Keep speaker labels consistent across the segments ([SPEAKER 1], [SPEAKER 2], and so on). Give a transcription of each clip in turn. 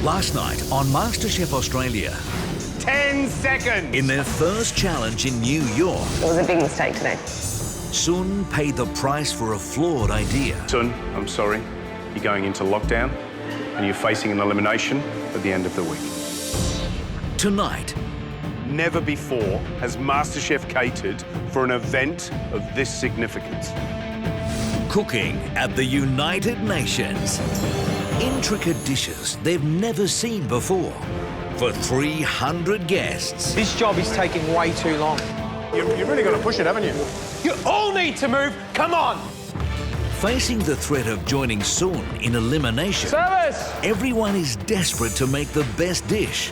[SPEAKER 1] Last night on MasterChef Australia,
[SPEAKER 2] 10 seconds!
[SPEAKER 1] in their first challenge in New York,
[SPEAKER 3] It was a big mistake today.
[SPEAKER 1] Sun paid the price for a flawed idea.
[SPEAKER 2] Sun, I'm sorry. You're going into lockdown and you're facing an elimination at the end of the week.
[SPEAKER 1] Tonight,
[SPEAKER 2] Never before has MasterChef catered for an event of this significance.
[SPEAKER 1] cooking at the United Nations. Intricate dishes they've never seen before for 300 guests.
[SPEAKER 4] This job is taking way too long.
[SPEAKER 2] You've really got to push it, haven't you?
[SPEAKER 4] You all need to move. Come on.
[SPEAKER 1] Facing the threat of joining Sun in elimination,
[SPEAKER 4] Service.
[SPEAKER 1] everyone is desperate to make the best dish.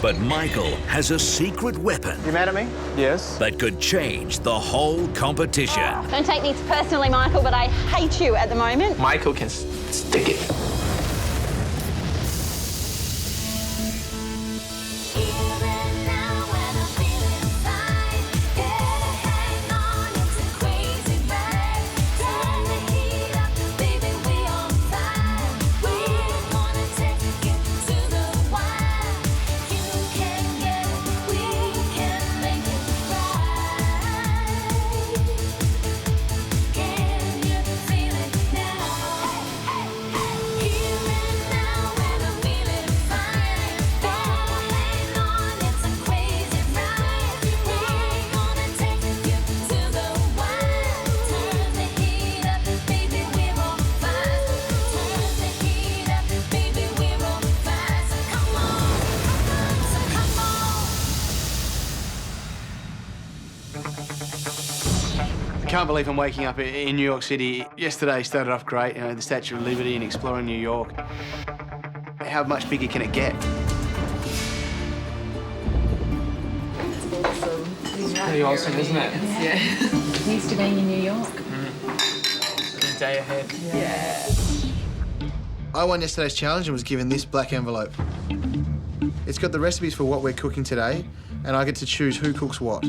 [SPEAKER 1] But Michael has a secret weapon
[SPEAKER 4] You mad at me? Yes.
[SPEAKER 1] that could change the whole competition.
[SPEAKER 5] Don't take this personally, Michael, but I hate you at the moment.
[SPEAKER 4] Michael can stick it.
[SPEAKER 6] I can't believe I'm waking up in New York City. Yesterday started off great, you know, the Statue of Liberty and exploring New York. How much bigger can it get?
[SPEAKER 4] Pretty awesome, isn't it?
[SPEAKER 7] Yeah. Used to being in New York.
[SPEAKER 4] A day ahead.
[SPEAKER 7] Yeah.
[SPEAKER 6] I won yesterday's challenge and was given this black envelope. It's got the recipes for what we're cooking today, and I get to choose who cooks what.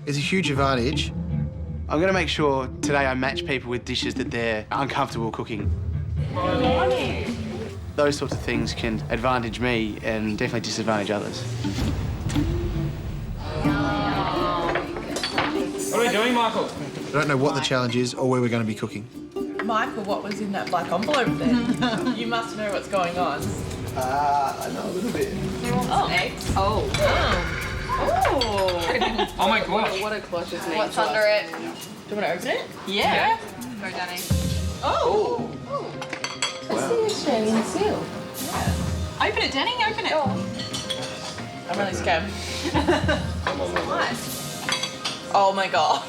[SPEAKER 6] It's a huge advantage. I'm going to make sure today I match people with dishes that they're uncomfortable cooking. Those sorts of things can advantage me and definitely disadvantage others.
[SPEAKER 4] What are we doing, Michael?
[SPEAKER 6] I don't know what the challenge is or where we're going to be cooking.
[SPEAKER 7] Michael, what was in that black envelope then? You must know what's going on.
[SPEAKER 6] I know a little bit.
[SPEAKER 7] Eggs. Oh. Oh.
[SPEAKER 4] Oh my gosh.
[SPEAKER 7] What a clutch is
[SPEAKER 8] What's under it?
[SPEAKER 7] Do you want to open it?
[SPEAKER 8] Yeah. Go, Danny.
[SPEAKER 7] Oh. That's the Australian seal.
[SPEAKER 8] Open it, Danny. Open it.
[SPEAKER 7] I'm really scared. Oh my god.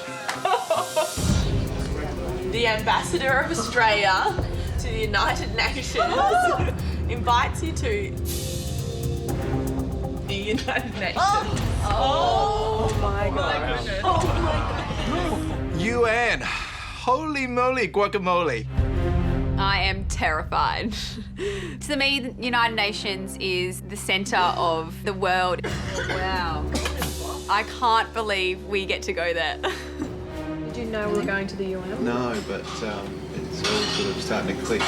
[SPEAKER 7] The ambassador of Australia to the United Nations invites you to the United Nations. Oh my god. Oh my god.
[SPEAKER 9] UN. Holy moly, guacamole.
[SPEAKER 8] I am terrified. To me, the United Nations is the centre of the world. Wow. I can't believe we get to go there.
[SPEAKER 7] Did you know we were going to the UN?
[SPEAKER 9] No, but it's all sort of starting to click.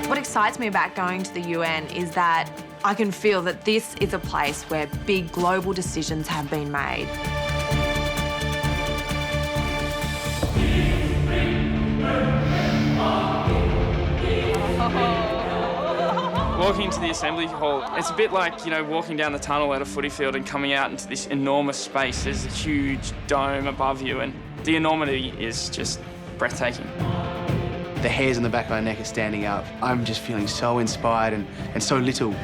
[SPEAKER 10] What excites me about going to the UN is that I can feel that this is a place where big global decisions have been made.
[SPEAKER 4] Walking into the assembly hall, it's a bit like, you know, walking down the tunnel at a footy field and coming out into this enormous space. There's a huge dome above you, and the enormity is just breathtaking.
[SPEAKER 6] The hairs on the back of my neck are standing up. I'm just feeling so inspired and so little.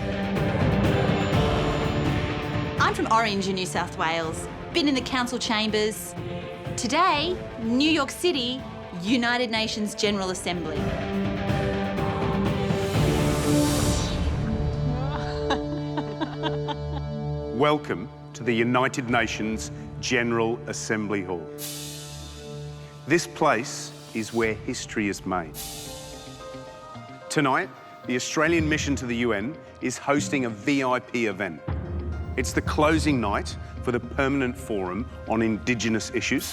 [SPEAKER 5] I'm from Orange in New South Wales. Been in the council chambers. Today, New York City, United Nations General Assembly.
[SPEAKER 2] Welcome to the United Nations General Assembly Hall. This place is where history is made. Tonight, the Australian mission to the UN is hosting a VIP event. It's the closing night for the Permanent Forum on Indigenous Issues.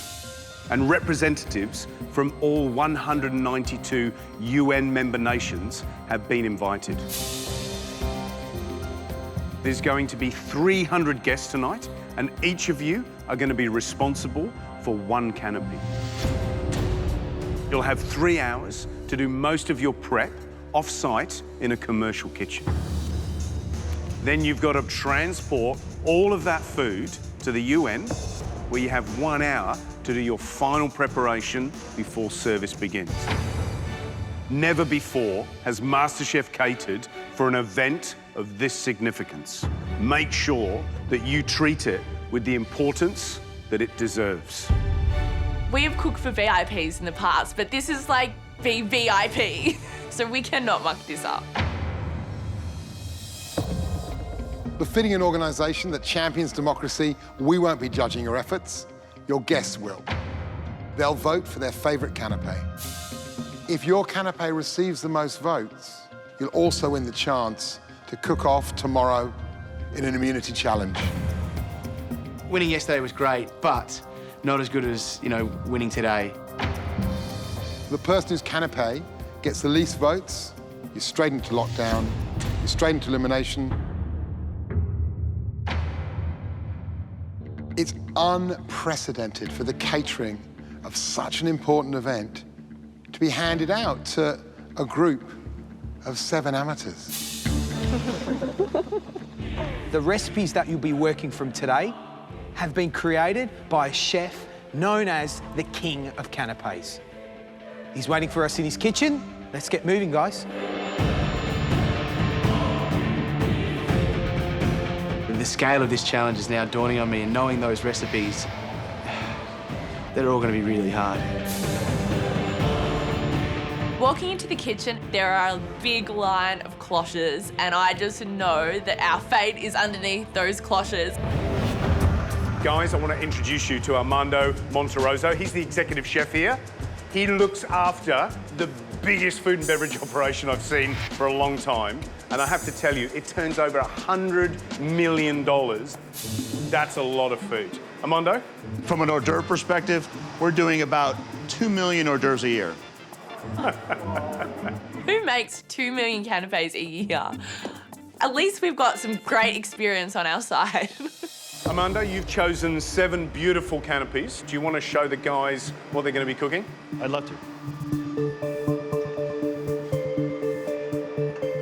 [SPEAKER 2] and representatives from all 192 UN member nations have been invited. There's going to be 300 guests tonight, and each of you are going to be responsible for one canopy. You'll have 3 hours to do most of your prep off-site in a commercial kitchen. Then you've got to transport all of that food to the UN, where you have 1 hour to do your final preparation before service begins. Never before has MasterChef catered for an event of this significance. Make sure that you treat it with the importance that it deserves.
[SPEAKER 7] We have cooked for VIPs in the past, but this is like VVIP, so we cannot muck this up.
[SPEAKER 3] Befitting an organisation that champions democracy, we won't be judging your efforts. Your guests will. They'll vote for their favourite canapé. If your canapé receives the most votes, you'll also win the chance to cook off tomorrow in an immunity challenge.
[SPEAKER 6] Winning yesterday was great, but not as good as, winning today.
[SPEAKER 3] The person whose canapé gets the least votes, you're straight into lockdown, you're straight into elimination. It's unprecedented for the catering of such an important event to be handed out to a group of 7 amateurs.
[SPEAKER 11] The recipes that you'll be working from today have been created by a chef known as the King of Canapés. He's waiting for us in his kitchen. Let's get moving, guys.
[SPEAKER 6] The scale of this challenge is now dawning on me, and knowing those recipes, they're all going to be really hard.
[SPEAKER 7] Walking into the kitchen, there are a big line of cloches, and I just know that our fate is underneath those cloches.
[SPEAKER 2] Guys, I want to introduce you to Armando Monteroso. He's the executive chef here. He looks after the biggest food and beverage operation I've seen for a long time. And I have to tell you, it turns over $100 million. That's a lot of food. Armando?
[SPEAKER 12] From an hors d'oeuvre perspective, we're doing about 2 million hors d'oeuvres a year.
[SPEAKER 7] Who makes 2 million canapes a year? At least we've got some great experience on our side.
[SPEAKER 2] Armando, you've chosen 7 beautiful canopies. Do you want to show the guys what they're going to be cooking?
[SPEAKER 12] I'd love to.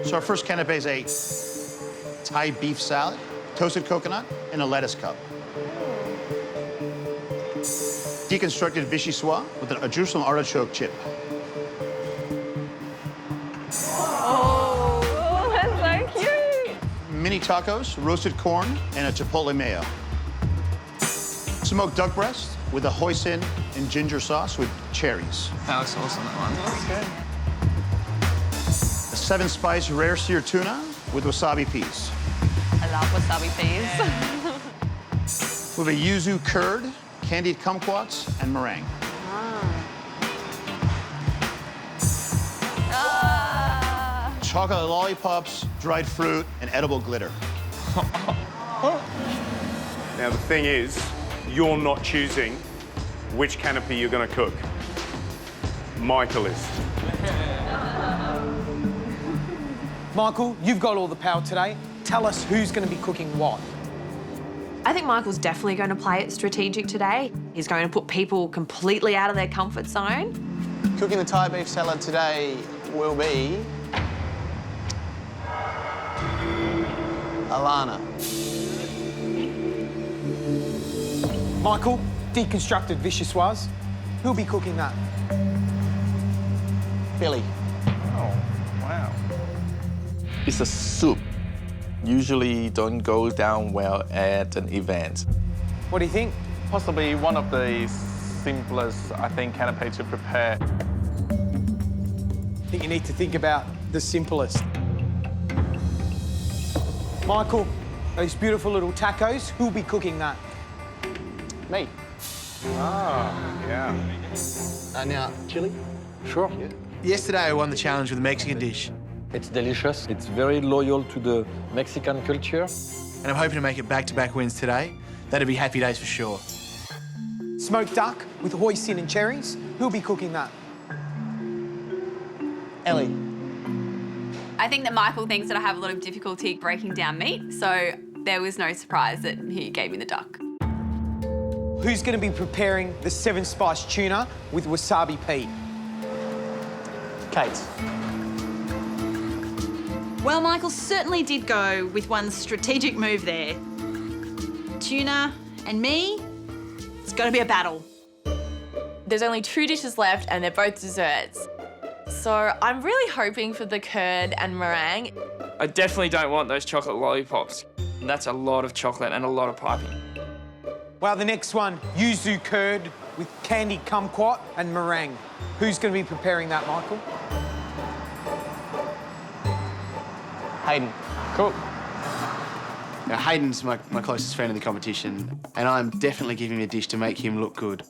[SPEAKER 12] So our first canapé is a Thai beef salad, toasted coconut, and a lettuce cup. Deconstructed vichyssoise with a Jerusalem artichoke chip.
[SPEAKER 7] Oh, that's so cute.
[SPEAKER 12] Mini tacos, roasted corn, and a chipotle mayo. Smoked duck breast with a hoisin and ginger sauce with cherries.
[SPEAKER 4] That looks awesome, that one. That's good.
[SPEAKER 12] A 7-spice rare seared tuna with wasabi peas.
[SPEAKER 7] I love wasabi peas.
[SPEAKER 12] With a yuzu curd, candied kumquats, and meringue. Chocolate lollipops, dried fruit, and edible glitter.
[SPEAKER 2] Now, the thing is, you're not choosing which canopy you're going to cook. Michael is.
[SPEAKER 11] Michael, you've got all the power today. Tell us who's going to be cooking what.
[SPEAKER 10] I think Michael's definitely going to play it strategic today. He's going to put people completely out of their comfort zone.
[SPEAKER 9] Cooking the Thai beef salad today will be Alana.
[SPEAKER 11] Michael, deconstructed vichyssoise. Who'll be cooking that?
[SPEAKER 9] Billy.
[SPEAKER 13] Oh, wow. It's a soup. Usually don't go down well at an event.
[SPEAKER 11] What do you think?
[SPEAKER 14] Possibly one of the simplest, I think, canapé to prepare.
[SPEAKER 11] I think you need to think about the simplest. Michael, those beautiful little tacos, who'll be cooking that?
[SPEAKER 9] Me.
[SPEAKER 14] Ah, yeah.
[SPEAKER 9] Now, chili?
[SPEAKER 14] Sure.
[SPEAKER 9] Yeah.
[SPEAKER 6] Yesterday, I won the challenge with a Mexican dish.
[SPEAKER 15] It's delicious. It's very loyal to the Mexican culture.
[SPEAKER 6] And I'm hoping to make it back-to-back wins today. That'd be happy days for sure.
[SPEAKER 11] smoked duck with hoisin and cherries. Who'll be cooking that?
[SPEAKER 9] Elie.
[SPEAKER 8] I think that Michael thinks that I have a lot of difficulty breaking down meat, so there was no surprise that he gave me the duck.
[SPEAKER 11] Who's going to be preparing the 7-spice tuna with wasabi pea?
[SPEAKER 9] Kate.
[SPEAKER 5] Well, Michael certainly did go with one strategic move there. Tuna and me, it's got to be a battle.
[SPEAKER 7] There's only 2 dishes left and they're both desserts. So I'm really hoping for the curd and meringue.
[SPEAKER 4] I definitely don't want those chocolate lollipops. That's a lot of chocolate and a lot of piping.
[SPEAKER 11] Well, the next one, yuzu curd with candied kumquat and meringue. Who's going to be preparing that, Michael?
[SPEAKER 9] Hayden.
[SPEAKER 6] Cool. Now, Hayden's my closest friend in the competition, and I'm definitely giving him a dish to make him look good.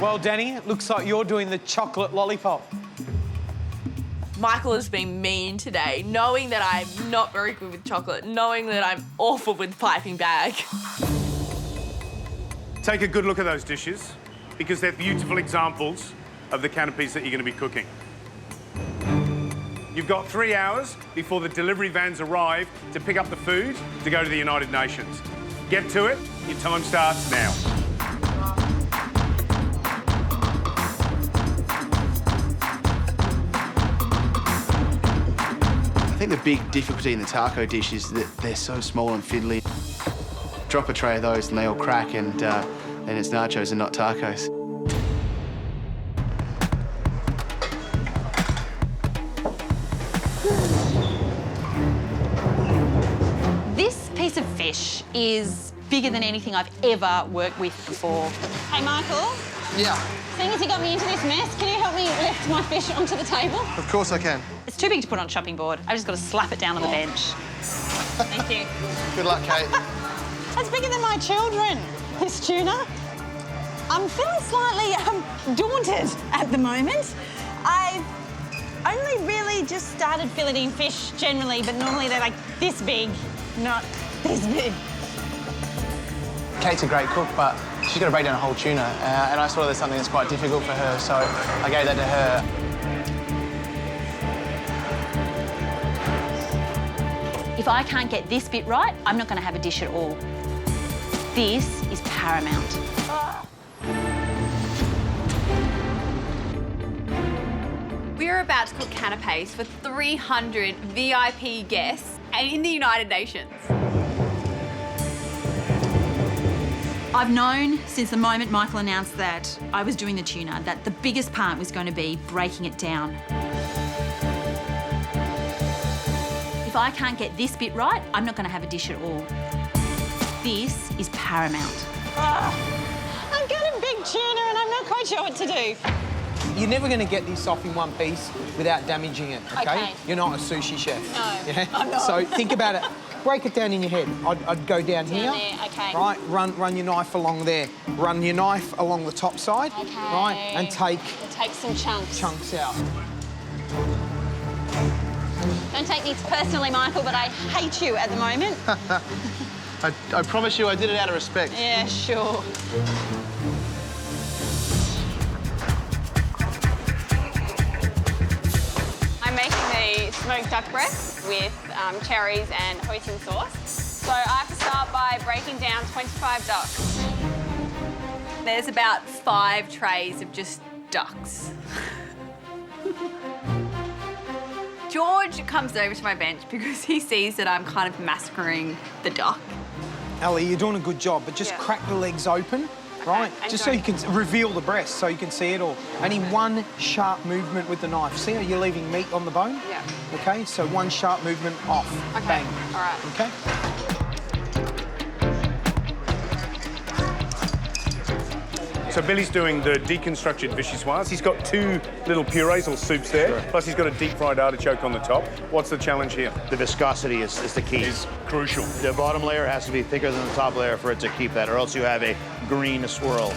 [SPEAKER 11] Well, Danny, it looks like you're doing the chocolate lollipop.
[SPEAKER 7] Michael has been mean today, knowing that I'm not very good with chocolate, knowing that I'm awful with piping bag.
[SPEAKER 2] Take a good look at those dishes because they're beautiful examples of the canapes that you're going to be cooking. You've got 3 hours before the delivery vans arrive to pick up the food to go to the United Nations. Get to it. Your time starts now.
[SPEAKER 6] I think the big difficulty in the taco dish is that they're so small and fiddly. Drop a tray of those and they all crack, and then it's nachos and not tacos.
[SPEAKER 5] This piece of fish is bigger than anything I've ever worked with before.
[SPEAKER 16] Hey, Michael.
[SPEAKER 9] Yeah.
[SPEAKER 16] Seeing as you got me into this mess, can you help me lift my fish onto the table?
[SPEAKER 9] Of course I can.
[SPEAKER 5] It's too big to put on a chopping board. I've just got to slap it down on the bench.
[SPEAKER 16] Thank you.
[SPEAKER 9] Good luck, Kate.
[SPEAKER 16] That's bigger than my children, this tuna. I'm feeling slightly daunted at the moment. I've only really just started filleting fish generally, but normally they're like this big, not this big.
[SPEAKER 9] Kate's a great cook, but she's got to break down a whole tuna, and I saw there's something that's quite difficult for her, so I gave that to her.
[SPEAKER 5] If I can't get this bit right, I'm not going to have a dish at all. This is paramount.
[SPEAKER 8] We're about to cook canapes for 300 VIP guests and in the United Nations.
[SPEAKER 5] I've known since the moment Michael announced that I was doing the tuna that the biggest part was going to be breaking it down. If I can't get this bit right, I'm not going to have a dish at all. This is paramount.
[SPEAKER 16] I've got a big tuna and I'm not quite sure what to do.
[SPEAKER 11] You're never going to get this off in one piece without damaging it, OK?
[SPEAKER 16] Okay.
[SPEAKER 11] You're not a sushi chef.
[SPEAKER 16] No,
[SPEAKER 11] Yeah?
[SPEAKER 16] I'm not.
[SPEAKER 11] So think about it. Break it down in your head. I'd go down here.
[SPEAKER 16] there, okay.
[SPEAKER 11] Right, run your knife along there. Run your knife along the top side.
[SPEAKER 16] Okay.
[SPEAKER 11] Right, and take
[SPEAKER 16] Take some chunks.
[SPEAKER 11] chunks out.
[SPEAKER 16] Don't take this personally, Michael, but I hate you at the moment.
[SPEAKER 9] I promise you I did it out of respect.
[SPEAKER 16] Yeah, sure. I'm making the smoked duck breast with cherries and hoisin sauce. So I have to start by breaking down 25 ducks.
[SPEAKER 8] There's about 5 trays of just ducks. George comes over to my bench because he sees that I'm kind of massacring the duck.
[SPEAKER 11] Elie, you're doing a good job, but just crack the legs open, right?
[SPEAKER 8] and
[SPEAKER 11] Just so you can reveal the breast, so you can see it all. And in one sharp movement with the knife. See how you're leaving meat on the bone?
[SPEAKER 16] Yeah.
[SPEAKER 11] OK, so one sharp movement off.
[SPEAKER 16] Okay.
[SPEAKER 11] Bang.
[SPEAKER 16] All right.
[SPEAKER 11] OK?
[SPEAKER 2] So Billy's doing the deconstructed vichyssoise. He's got 2 little purees or soups there, plus he's got a deep-fried artichoke on the top. What's the challenge here?
[SPEAKER 12] The viscosity is the key.
[SPEAKER 2] Is crucial.
[SPEAKER 12] The bottom layer has to be thicker than the top layer for it to keep that, or else you have a green swirl.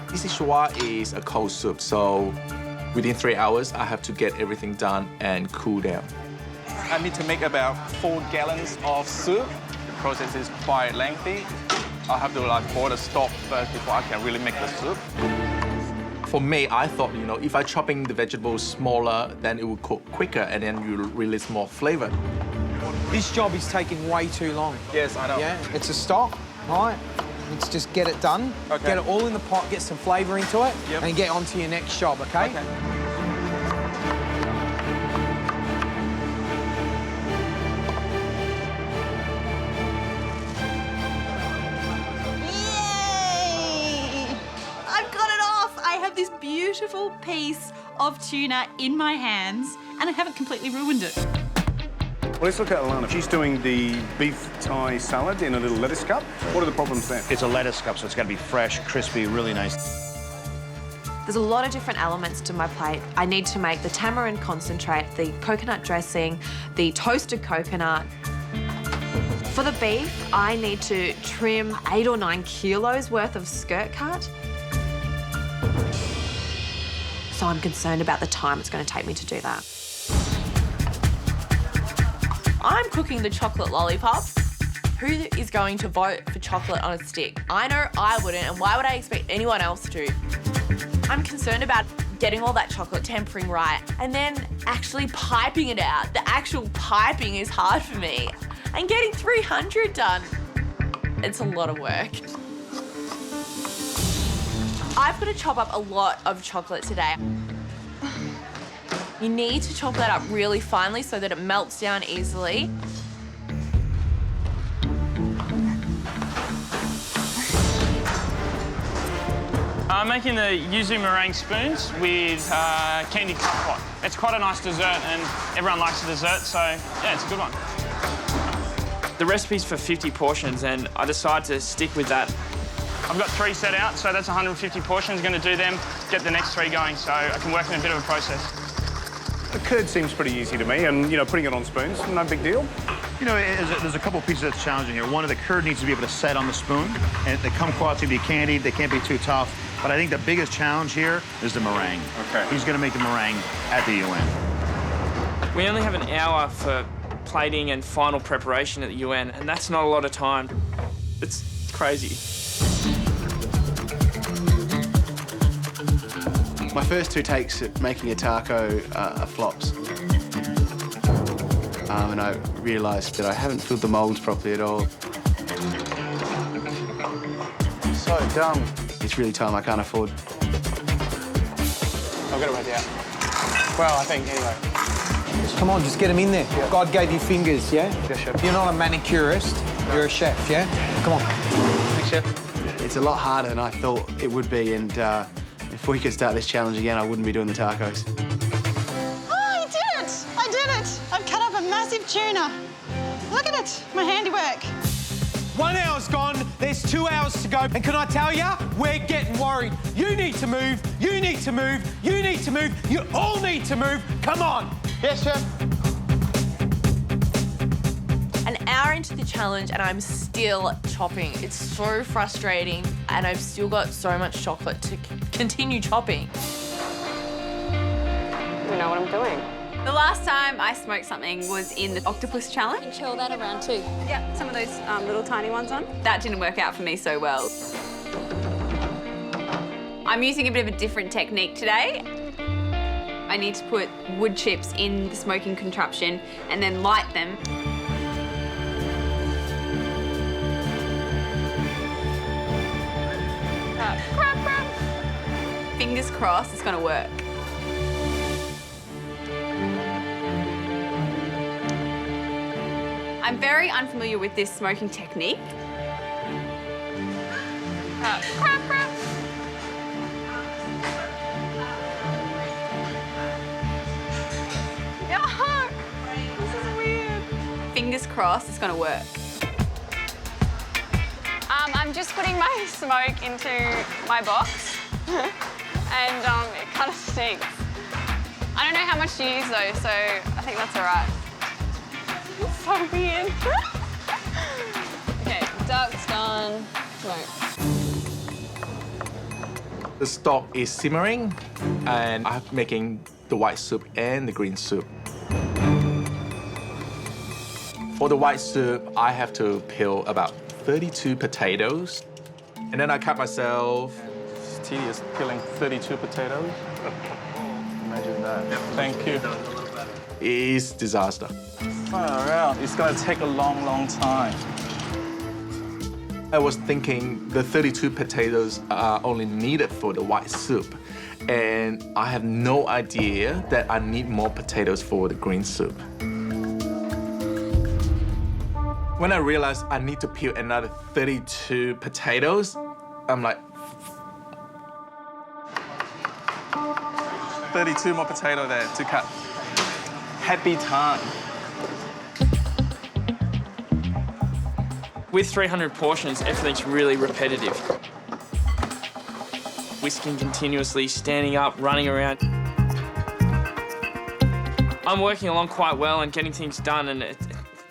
[SPEAKER 13] Vichyssoise is a cold soup, so within 3 hours, I have to get everything done and cool down.
[SPEAKER 14] I need to make about 4 gallons of soup. process is quite lengthy. I have to like boil the stock first before I can really make the soup.
[SPEAKER 13] For me, I thought, you know, if I chopping the vegetables smaller, then it would cook quicker and then you release more flavor.
[SPEAKER 11] This job is taking way too long.
[SPEAKER 14] Yes, I know.
[SPEAKER 11] Yeah, it's a stock, right? Let's just get it done, get it all in the pot, get some flavour into it, and get on to your next job, okay?
[SPEAKER 5] I've got it off. I have this beautiful piece of tuna in my hands, and I haven't completely ruined it.
[SPEAKER 2] Well, let's look at Alana. She's doing the beef Thai salad in a little lettuce cup. What are the problems there?
[SPEAKER 12] It's a lettuce cup, so it's got to be fresh, crispy, really nice.
[SPEAKER 10] There's a lot of different elements to my plate. I need to make the tamarind concentrate, the coconut dressing, the toasted coconut. For the beef, I need to trim 8 or 9 kilos worth of skirt cut. So I'm concerned about the time it's going to take me to do that.
[SPEAKER 7] I'm cooking the chocolate lollipop. Who is going to vote for chocolate on a stick? I know I wouldn't, and why would I expect anyone else to? I'm concerned about getting all that chocolate tempering right and then actually piping it out. The actual piping is hard for me. And getting 300 done, it's a lot of work. I've got to chop up a lot of chocolate today. You need to chop that up really finely so that it melts down easily.
[SPEAKER 4] I'm making the yuzu meringue spoons with candied kumquat. It's quite a nice dessert and everyone likes the dessert, so yeah, it's a good one. The recipe's for 50 portions and I decided to stick with that. I've got 3 set out, so that's 150 portions. Going to do them, get the next 3 going, so I can work in a bit of a process.
[SPEAKER 2] The curd seems pretty easy to me, and, you know, putting it on spoons, no big deal.
[SPEAKER 12] You know, there's a couple pieces that's challenging here. One, the curd needs to be able to set on the spoon, and the kumquats need to be candied. They can't be too tough. But I think the biggest challenge here is the meringue. Okay. He's going to make the meringue at the UN.
[SPEAKER 4] We only have an hour for plating and final preparation at the UN, and that's not a lot of time. It's crazy.
[SPEAKER 6] My first 2 takes at making a taco are flops. And I realised that I haven't filled the moulds properly at all.
[SPEAKER 9] So dumb.
[SPEAKER 6] It's really time I can't afford.
[SPEAKER 9] I've got it right out. Well, I think, anyway.
[SPEAKER 11] Come on, just get them in there. Yeah. God gave you fingers, yeah?
[SPEAKER 9] Yes, chef.
[SPEAKER 11] You're not a manicurist, you're a chef, yeah? Come on.
[SPEAKER 9] Thanks, chef.
[SPEAKER 6] It's a lot harder than I thought it would be, and if we could start this challenge again, I wouldn't be doing the tacos.
[SPEAKER 16] Oh, I did it! I did it! I've cut up a massive tuna. Look at it, my handiwork.
[SPEAKER 11] 1 hour's gone, there's 2 hours to go, and can I tell ya, we're getting worried. You need to move, you need to move, you need to move, you all need to move. Come on.
[SPEAKER 9] Yes, chef.
[SPEAKER 7] An hour into the challenge and I'm still chopping. It's so frustrating and I've still got so much chocolate to continue chopping.
[SPEAKER 8] You know what I'm doing. The last time I smoked something was in the octopus challenge.
[SPEAKER 17] And curl that around too.
[SPEAKER 8] Yeah, some of those little tiny ones on. That didn't work out for me so well. I'm using a bit of a different technique today. I need to put wood chips in the smoking contraption and then light them. Fingers crossed it's going to work. I'm very unfamiliar with this smoking technique. Yuck! This is weird. Fingers crossed it's going to work.
[SPEAKER 17] I'm just putting my smoke into my box and it kind of stinks. I don't know how much to use though, so I think that's all right. It's so weird. Okay, duck's done. Smoke.
[SPEAKER 13] The stock is simmering, and I'm making the white soup and the green soup. For the white soup, I have to peel about 32 potatoes. And then I cut myself.
[SPEAKER 14] It's tedious peeling 32 potatoes. Imagine that. Thank you.
[SPEAKER 13] It's disaster.
[SPEAKER 14] Far out. It's gonna take a long, long time.
[SPEAKER 13] I was thinking the 32 potatoes are only needed for the white soup. And I have no idea that I need more potatoes for the green soup. When I realized I need to peel another 32 potatoes, I'm like,
[SPEAKER 14] 32 more potato there to cut. Happy time.
[SPEAKER 4] With 300 portions, everything's really repetitive. Whisking continuously, standing up, running around. I'm working along quite well and getting things done, and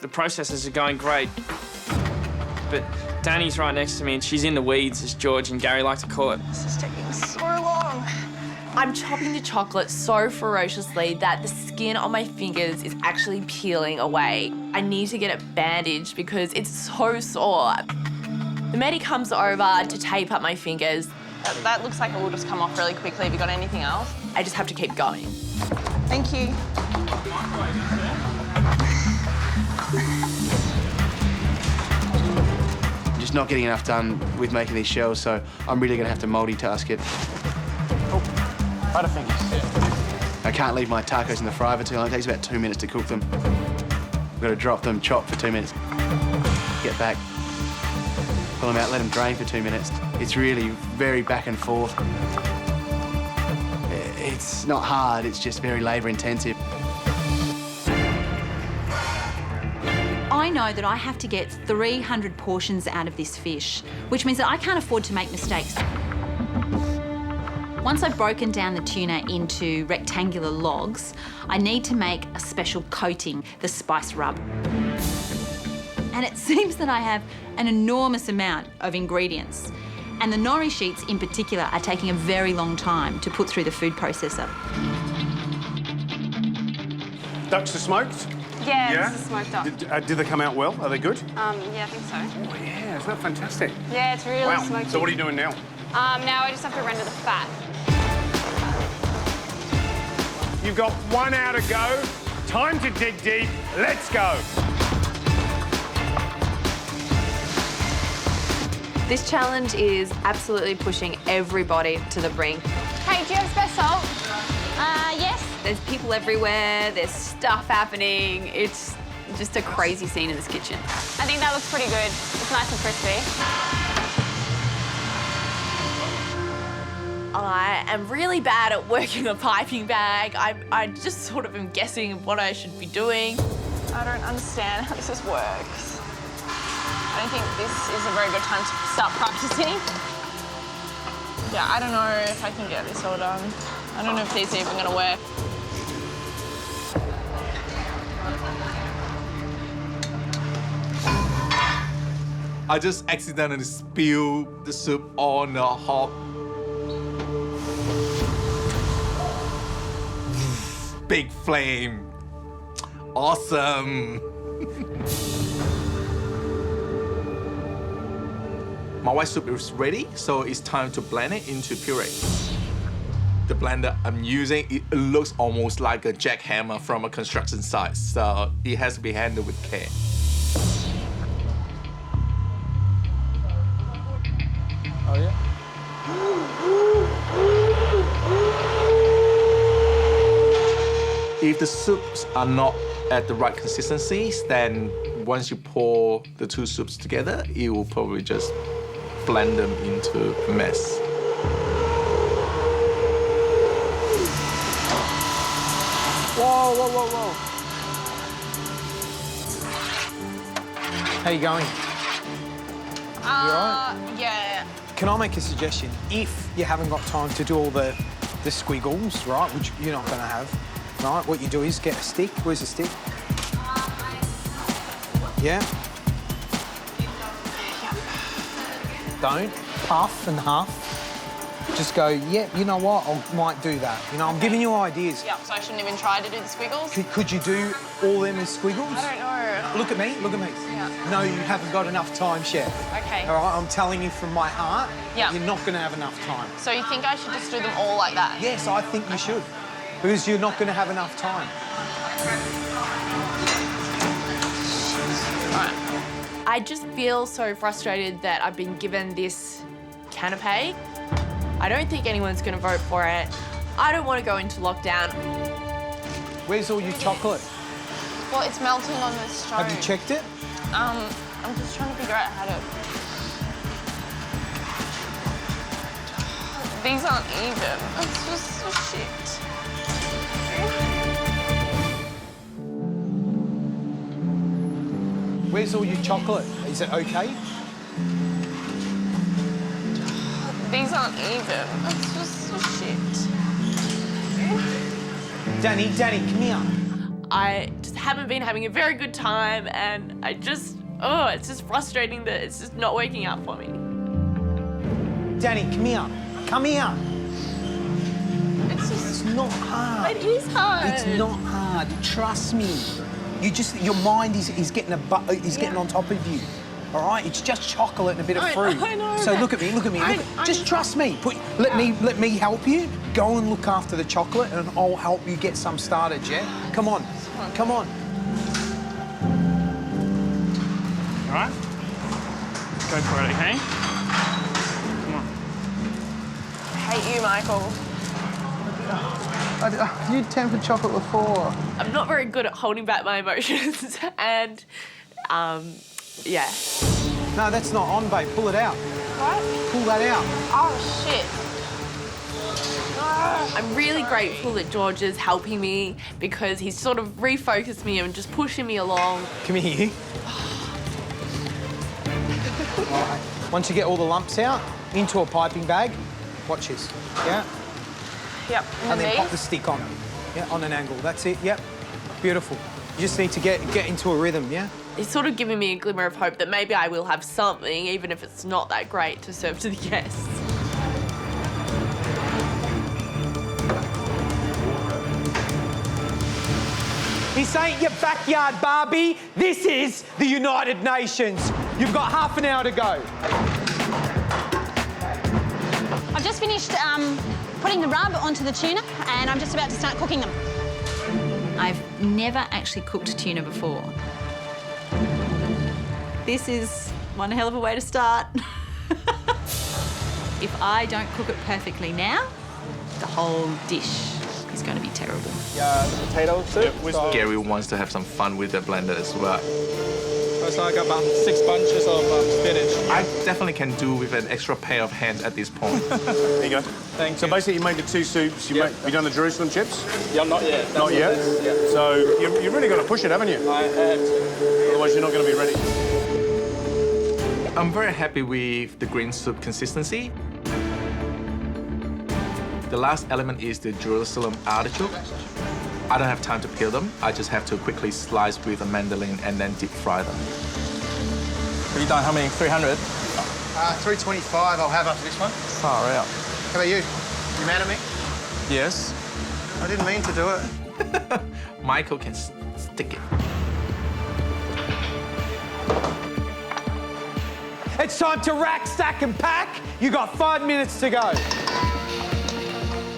[SPEAKER 4] the processes are going great. But Danny's right next to me, and she's in the weeds, as George and Gary like to call it.
[SPEAKER 7] This is taking so long. I'm chopping the chocolate so ferociously that the skin on my fingers is actually peeling away. I need to get it bandaged because it's so sore. The medic comes over to tape up my fingers.
[SPEAKER 17] That looks like it will just come off really quickly. Have you got anything else?
[SPEAKER 7] I just have to keep going.
[SPEAKER 17] Thank you.
[SPEAKER 6] Just not getting enough done with making these shells, so I'm really gonna have to multitask it.
[SPEAKER 14] Butterfingers.
[SPEAKER 6] I can't leave my tacos in the fryer for too long. It takes about 2 minutes to cook them. I've got to drop them, chop for 2 minutes, get back, pull them out, let them drain for 2 minutes. It's really very back and forth. It's not hard, it's just very labour intensive.
[SPEAKER 5] I know that I have to get 300 portions out of this fish, which means that I can't afford to make mistakes. Once I've broken down the tuna into rectangular logs, I need to make a special coating, the spice rub. And it seems that I have an enormous amount of ingredients. And the nori sheets in particular are taking a very long time to put through the food processor.
[SPEAKER 2] Ducks are smoked?
[SPEAKER 17] Yeah, this is smoked up.
[SPEAKER 2] Did they come out well? Are they good?
[SPEAKER 17] Yeah, I think so.
[SPEAKER 2] Oh, yeah, isn't that fantastic?
[SPEAKER 17] Yeah, it's really
[SPEAKER 2] wow.
[SPEAKER 17] smoky.
[SPEAKER 2] So what are you doing now?
[SPEAKER 17] Now I just have to render the fat.
[SPEAKER 2] You've got 1 hour to go. Time to dig deep. Let's go.
[SPEAKER 10] This challenge is absolutely pushing everybody to the brink.
[SPEAKER 17] Hey, do you have spare salt? Yes.
[SPEAKER 8] There's people everywhere, there's stuff happening. It's just a crazy scene in this kitchen.
[SPEAKER 17] I think that looks pretty good. It's nice and crispy.
[SPEAKER 7] I am really bad at working a piping bag. I just sort of am guessing what I should be doing.
[SPEAKER 17] I don't understand how this works. I don't think this is a very good time to start practicing. Yeah, I don't know if I can get this all done. I don't know if these are even gonna work.
[SPEAKER 13] I just accidentally spilled the soup on the hob. Big flame. Awesome. My white soup is ready, so it's time to blend it into puree. The blender I'm using, it looks almost like a jackhammer from a construction site, so it has to be handled with care.
[SPEAKER 14] Oh, yeah?
[SPEAKER 13] If the soups are not at the right consistencies, then once you pour the two soups together, it will probably just blend them into a mess.
[SPEAKER 11] Whoa, whoa, whoa, whoa. How you going? You all right?
[SPEAKER 17] Yeah.
[SPEAKER 11] Can I make a suggestion? If you haven't got time to do all the squiggles, right, which you're not going to have, right, what you do is get a stick. Where's the stick? Yeah? Don't puff and huff. Just go, yeah, you know what, I might do that. You know, I'm giving you ideas.
[SPEAKER 7] Yep, so I shouldn't even try to do the squiggles?
[SPEAKER 11] Could you do all them as squiggles?
[SPEAKER 7] I don't know.
[SPEAKER 11] Look at me, look at me.
[SPEAKER 7] Yeah.
[SPEAKER 11] No, you haven't got enough time, Chef.
[SPEAKER 7] Okay.
[SPEAKER 11] All right, I'm telling you from my heart,
[SPEAKER 7] Yeah.
[SPEAKER 11] you're not going to have enough time.
[SPEAKER 7] So you think I should just do them all like that?
[SPEAKER 11] Yes, I think you should. Because you're not going to have enough time.
[SPEAKER 7] Right. I just feel so frustrated that I've been given this canapé. I don't think anyone's going to vote for it. I don't want to go into lockdown.
[SPEAKER 11] Where's all your chocolate?
[SPEAKER 7] Well, it's melting on the stove.
[SPEAKER 11] Have you checked it?
[SPEAKER 7] I'm just trying to figure out how to... These aren't even. It's just so shit.
[SPEAKER 11] Where's all your chocolate? Is it okay?
[SPEAKER 7] These aren't even. It's just so shit.
[SPEAKER 11] Danny, come here.
[SPEAKER 7] I just haven't been having a very good time, and it's just frustrating that it's just not working out for me.
[SPEAKER 11] Danny, come here. Come here.
[SPEAKER 7] It's
[SPEAKER 11] not hard.
[SPEAKER 7] It is hard.
[SPEAKER 11] It's not hard. Trust me. Your mind is getting getting on top of you. All right, it's just chocolate and a bit of fruit.
[SPEAKER 7] I know.
[SPEAKER 11] So look at me. Just trust me. Let me help you. Go and look after the chocolate, and I'll help you get some started. Yeah. Come on. Come on.
[SPEAKER 4] All right. Go for it, okay? Come on.
[SPEAKER 7] I hate you, Michael.
[SPEAKER 9] You tempered chocolate before.
[SPEAKER 7] I'm not very good at holding back my emotions, and yeah.
[SPEAKER 11] No, that's not on, babe. Pull it out.
[SPEAKER 7] What?
[SPEAKER 11] Pull that out.
[SPEAKER 7] Oh, shit. I'm really grateful that George is helping me because he's sort of refocused me and just pushing me along.
[SPEAKER 11] Come here. All right. Once you get all the lumps out, into a piping bag. Watch this. Yeah.
[SPEAKER 7] Yep.
[SPEAKER 11] And then pop the stick on. Yeah, on an angle. That's it. Yep. Beautiful. You just need to get into a rhythm. Yeah.
[SPEAKER 7] He's sort of giving me a glimmer of hope that maybe I will have something, even if it's not that great, to serve to the guests.
[SPEAKER 11] This ain't your backyard, Barbie. This is the United Nations. You've got half an hour to go.
[SPEAKER 16] I've just finished putting the rub onto the tuna, and I'm just about to start cooking them.
[SPEAKER 5] I've never actually cooked tuna before. This is one hell of a way to start. If I don't cook it perfectly now, the whole dish is going to be terrible.
[SPEAKER 13] Yeah, potato soup. Gary wants to have some fun with the blender as well.
[SPEAKER 18] So I got about 6 bunches of spinach.
[SPEAKER 13] I definitely can do with an extra pair of hands at this point.
[SPEAKER 2] There you go.
[SPEAKER 18] Thank you.
[SPEAKER 2] So basically you made the 2 soups. Have you done the Jerusalem chips?
[SPEAKER 18] Yeah, not yet.
[SPEAKER 2] Not yet?
[SPEAKER 18] Yeah.
[SPEAKER 2] So you've really got to push it, haven't you?
[SPEAKER 18] I have to.
[SPEAKER 2] Otherwise you're not going to be ready.
[SPEAKER 13] I'm very happy with the green soup consistency. The last element is the Jerusalem artichoke. I don't have time to peel them. I just have to quickly slice with a mandolin and then deep fry them.
[SPEAKER 18] Have you done how many? 300?
[SPEAKER 9] 325 I'll have after this one.
[SPEAKER 18] Far out.
[SPEAKER 9] How about you? You mad at me?
[SPEAKER 18] Yes.
[SPEAKER 9] I didn't mean to do it.
[SPEAKER 13] Michael can stick it.
[SPEAKER 11] It's time to rack, stack, and pack. You got 5 minutes to go.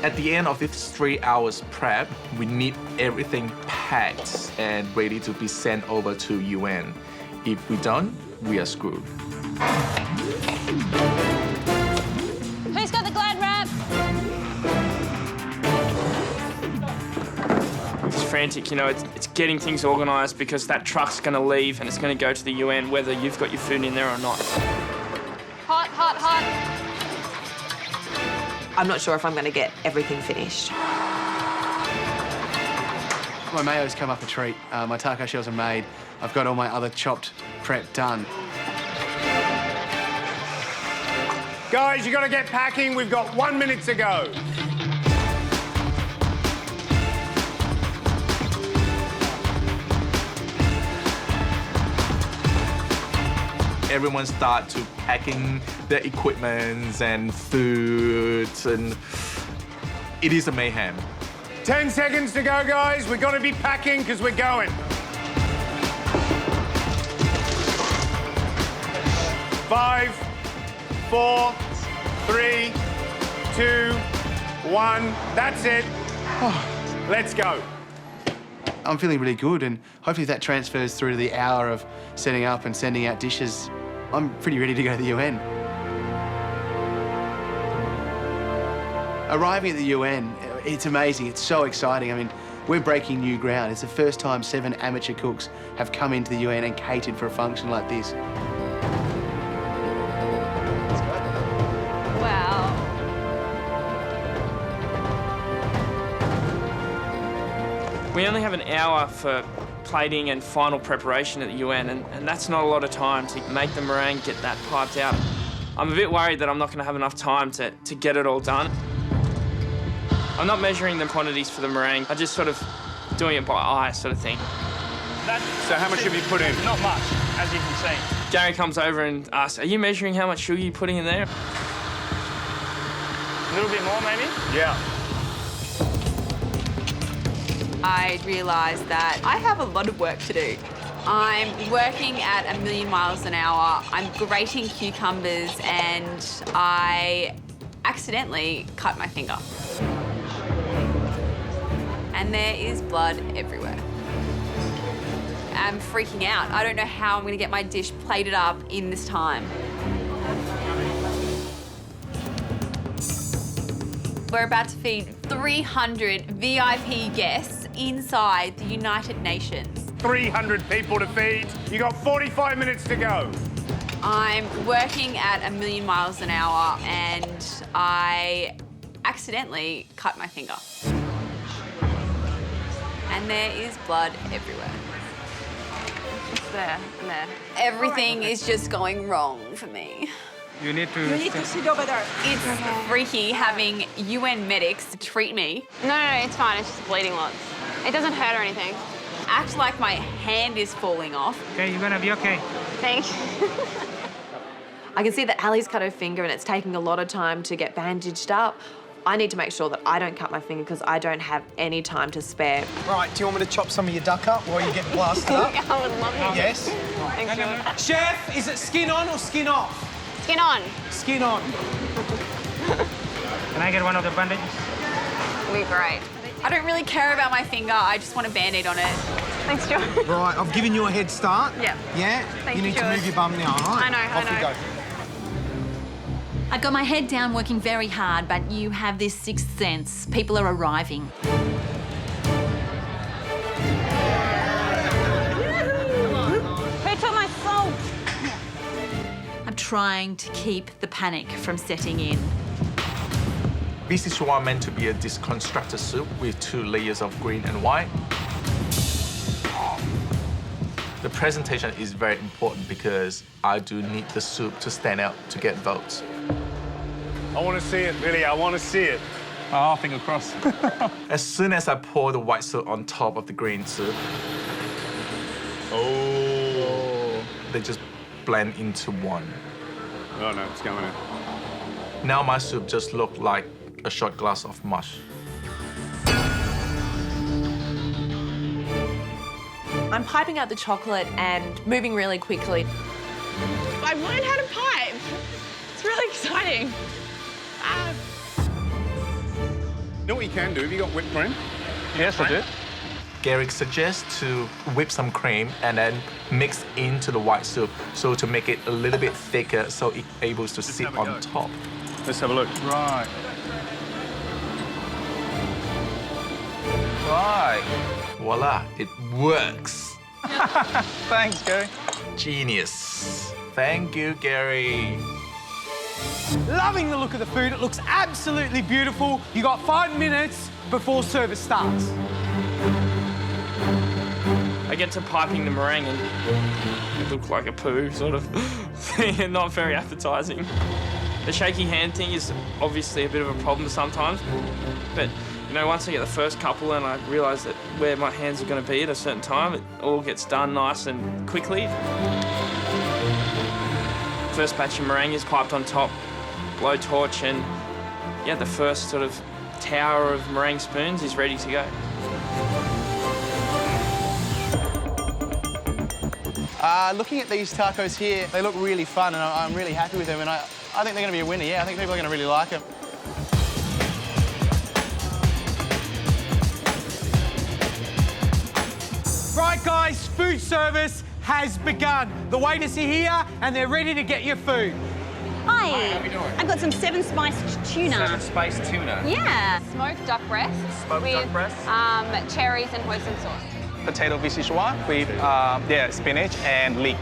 [SPEAKER 13] At the end of this 3 hours prep, we need everything packed and ready to be sent over to UN. If we don't, we are screwed.
[SPEAKER 16] Who's got the Glad wrap?
[SPEAKER 4] It's frantic, you know, it's getting things organised because that truck's going to leave and it's going to go to the UN whether you've got your food in there or not.
[SPEAKER 17] Hot, hot, hot.
[SPEAKER 10] I'm not sure if I'm going to get everything finished.
[SPEAKER 6] My mayo's come up a treat. My taco shells are made. I've got all my other chopped prep done.
[SPEAKER 2] Guys, you've got to get packing. We've got 1 minute to go.
[SPEAKER 13] everyone start to packing their equipments and foods, and it is a mayhem.
[SPEAKER 2] 10 seconds to go, guys. We're going to be packing because we're going. 5, 4, 3, 2, 1. That's it. Let's go.
[SPEAKER 6] I'm feeling really good, and hopefully that transfers through to the hour of setting up and sending out dishes. I'm pretty ready to go to the UN. Arriving at the UN, it's amazing, it's so exciting. I mean, we're breaking new ground. It's the first time 7 amateur cooks have come into the UN and catered for a function like this.
[SPEAKER 17] Wow.
[SPEAKER 4] We only have an hour for plating and final preparation at the UN, and that's not a lot of time to make the meringue, get that piped out. I'm a bit worried that I'm not going to have enough time to get it all done. I'm not measuring the quantities for the meringue. I'm just sort of doing it by eye sort of thing.
[SPEAKER 2] So how much have you put in?
[SPEAKER 4] Not much, as you can see. Gary comes over and asks, are you measuring how much sugar you're putting in there? A little bit more, maybe?
[SPEAKER 2] Yeah.
[SPEAKER 8] I realised that I have a lot of work to do. I'm working at 1,000,000 miles an hour. I'm grating cucumbers and I accidentally cut my finger. And there is blood everywhere. I'm freaking out. I don't know how I'm going to get my dish plated up in this time. We're about to feed 300 VIP guests inside the United Nations.
[SPEAKER 2] 300 people to feed. You got 45 minutes to go.
[SPEAKER 8] I'm working at 1,000,000 miles an hour and I accidentally cut my finger. And there is blood everywhere.
[SPEAKER 17] It's there and there.
[SPEAKER 8] Everything is just going wrong for me.
[SPEAKER 18] You need to
[SPEAKER 16] sit over there.
[SPEAKER 8] It's freaky having UN medics treat me.
[SPEAKER 17] No, it's fine. It's just bleeding lots. It doesn't hurt or anything.
[SPEAKER 8] Act like my hand is falling off.
[SPEAKER 18] Okay, you're gonna be okay.
[SPEAKER 17] Thank you.
[SPEAKER 10] I can see that Allie's cut her finger and it's taking a lot of time to get bandaged up. I need to make sure that I don't cut my finger because I don't have any time to spare.
[SPEAKER 11] Right, do you want me to chop some of your duck up while you get blasted up?
[SPEAKER 17] I would love it.
[SPEAKER 11] Yes?
[SPEAKER 17] Thank you.
[SPEAKER 11] Chef, is it skin on or skin off?
[SPEAKER 17] Skin on.
[SPEAKER 11] Skin on.
[SPEAKER 18] Can I get one of the bandages?
[SPEAKER 17] It'll be great.
[SPEAKER 8] I don't really care about my finger. I just want a Band-Aid on it.
[SPEAKER 17] Thanks, George.
[SPEAKER 11] Right, I've given you a head start.
[SPEAKER 17] Yep.
[SPEAKER 11] Yeah?
[SPEAKER 17] Thank
[SPEAKER 11] you
[SPEAKER 17] you,
[SPEAKER 11] need to
[SPEAKER 17] George.
[SPEAKER 11] move your bum now, all right?
[SPEAKER 17] I know.
[SPEAKER 11] Off you go.
[SPEAKER 5] I've got my head down working very hard, but you have this sixth sense. People are arriving.
[SPEAKER 16] Who took my salt?
[SPEAKER 5] I'm trying to keep the panic from setting in.
[SPEAKER 13] This is meant to be a deconstructed soup with 2 layers of green and white. The presentation is very important because I do need the soup to stand out to get votes.
[SPEAKER 2] I want to see it, really. I want to see it.
[SPEAKER 18] Oh, finger crossed.
[SPEAKER 13] As soon as I pour the white soup on top of the green soup, they just blend into one.
[SPEAKER 2] Oh, no, it's going in.
[SPEAKER 13] Now my soup just looks like a shot glass of mush.
[SPEAKER 10] I'm piping out the chocolate and moving really quickly.
[SPEAKER 17] I've learned how to pipe. It's really exciting.
[SPEAKER 2] You know what you can do? Have you got whipped cream?
[SPEAKER 18] Yes, I do.
[SPEAKER 13] Gary suggests to whip some cream and then mix into the white soup so to make it a little bit thicker so it's able to sit on top.
[SPEAKER 2] Let's have a look.
[SPEAKER 18] Right. Right.
[SPEAKER 13] Voila, it works.
[SPEAKER 18] Thanks, Gary.
[SPEAKER 13] Genius. Thank you, Gary.
[SPEAKER 11] Loving the look of the food. It looks absolutely beautiful. You got 5 minutes before service starts.
[SPEAKER 4] I get to piping the meringue and it looks like a poo, sort of. Not very appetising. The shaky hand thing is obviously a bit of a problem sometimes, but you know, once I get the first couple and I realise that where my hands are going to be at a certain time, it all gets done nice and quickly. First batch of meringue is piped on top, blow torch, and yeah, the first sort of tower of meringue spoons is ready to go.
[SPEAKER 9] Looking at these tacos here, they look really fun, and I'm really happy with them, and I think they're going to be a winner, yeah. I think people are going to really like them.
[SPEAKER 11] Right, guys, food service has begun. The waiters are here, and they're ready to get your food.
[SPEAKER 16] Hi. How are we doing? I've got some 7-spiced tuna.
[SPEAKER 15] 7-spiced tuna.
[SPEAKER 16] Yeah.
[SPEAKER 17] Smoked duck breast
[SPEAKER 15] Smoked duck breast.
[SPEAKER 17] Cherries and hoisin sauce.
[SPEAKER 14] Potato Vichyssoise with spinach and leek.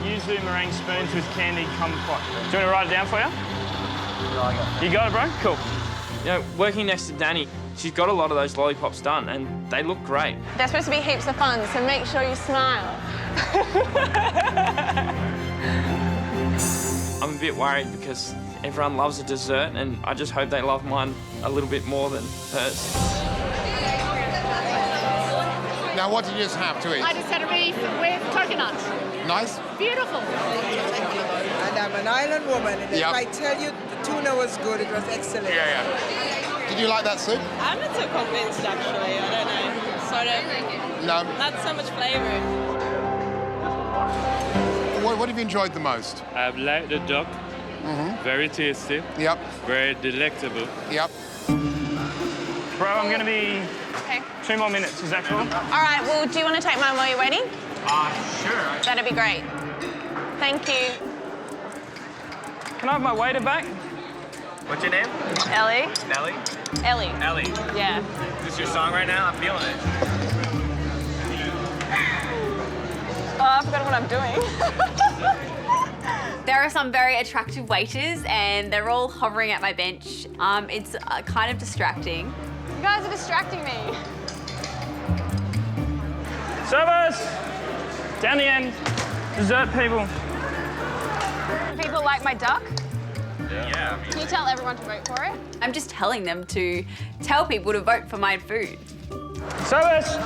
[SPEAKER 4] Yuzu meringue spoons with candied kumquat. Do you want me to write it down for you? You got it, bro? Cool. You know, working next to Danny, she's got a lot of those lollipops done, and they look great.
[SPEAKER 17] They're supposed to be heaps of fun, so make sure you smile.
[SPEAKER 4] I'm a bit worried because everyone loves a dessert, and I just hope they love mine a little bit more than hers.
[SPEAKER 3] Now, what did you just have to eat?
[SPEAKER 19] I just had a beef with coconut.
[SPEAKER 3] Nice?
[SPEAKER 19] Beautiful.
[SPEAKER 20] And I'm an island woman, and if I tell you the tuna was good, it was excellent.
[SPEAKER 3] Yeah. Did you like that soup?
[SPEAKER 21] I'm not so convinced, actually. I don't know. Sort of.
[SPEAKER 3] No.
[SPEAKER 21] Not so much flavour.
[SPEAKER 3] What have you enjoyed the most?
[SPEAKER 22] I've liked the duck. Very tasty.
[SPEAKER 3] Yep.
[SPEAKER 22] Very delectable.
[SPEAKER 3] Yep.
[SPEAKER 4] Bro, I'm going to be 2 more minutes. Is that cool?
[SPEAKER 17] All right, well, do you want to take mine while you're waiting?
[SPEAKER 4] Sure.
[SPEAKER 17] That'd be great. Thank you.
[SPEAKER 4] Can I have my waiter back?
[SPEAKER 15] What's your name?
[SPEAKER 17] Ellie.
[SPEAKER 15] Nelly?
[SPEAKER 17] Ellie.
[SPEAKER 15] Ellie.
[SPEAKER 17] Yeah.
[SPEAKER 15] Is this your song right now? I'm feeling it.
[SPEAKER 17] Oh, I forgot what I'm doing.
[SPEAKER 8] There are some very attractive waiters, and they're all hovering at my bench. It's kind of distracting.
[SPEAKER 17] You guys are distracting me.
[SPEAKER 4] Service! Down the end. Dessert people.
[SPEAKER 17] People like my duck?
[SPEAKER 15] Yeah.
[SPEAKER 17] Can you tell everyone to vote for it?
[SPEAKER 8] I'm just telling them to tell people to vote for my food.
[SPEAKER 4] Service!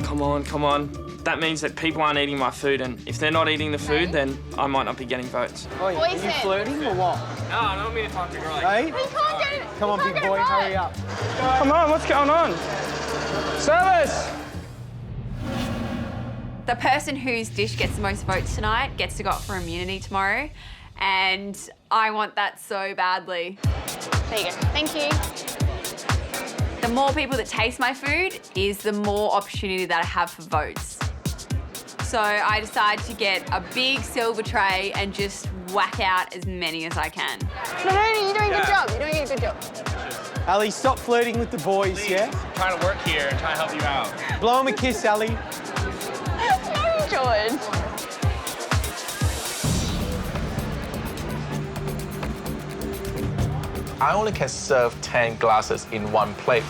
[SPEAKER 4] Come on, come on. That means that people aren't eating my food, and if they're not eating the food, then I might not be getting votes.
[SPEAKER 11] Are you flirting or what?
[SPEAKER 15] No, I don't mean to talk to girls.
[SPEAKER 11] Hey?
[SPEAKER 17] You can't get it.
[SPEAKER 11] Come on, big boy, hurry up.
[SPEAKER 4] Come on, what's going on? Service!
[SPEAKER 8] The person whose dish gets the most votes tonight gets to go up for immunity tomorrow, and I want that so badly.
[SPEAKER 17] There you go. Thank you.
[SPEAKER 8] The more people that taste my food is the more opportunity that I have for votes. So I decided to get a big silver tray and just whack out as many as I can.
[SPEAKER 17] You're doing a good job. You're doing a good job.
[SPEAKER 11] Ali, stop flirting with the boys, yeah?
[SPEAKER 15] I'm trying to work here and trying to help you out.
[SPEAKER 11] Blow him a kiss, Ali.
[SPEAKER 17] No, George.
[SPEAKER 13] I only can serve 10 glasses in one plate.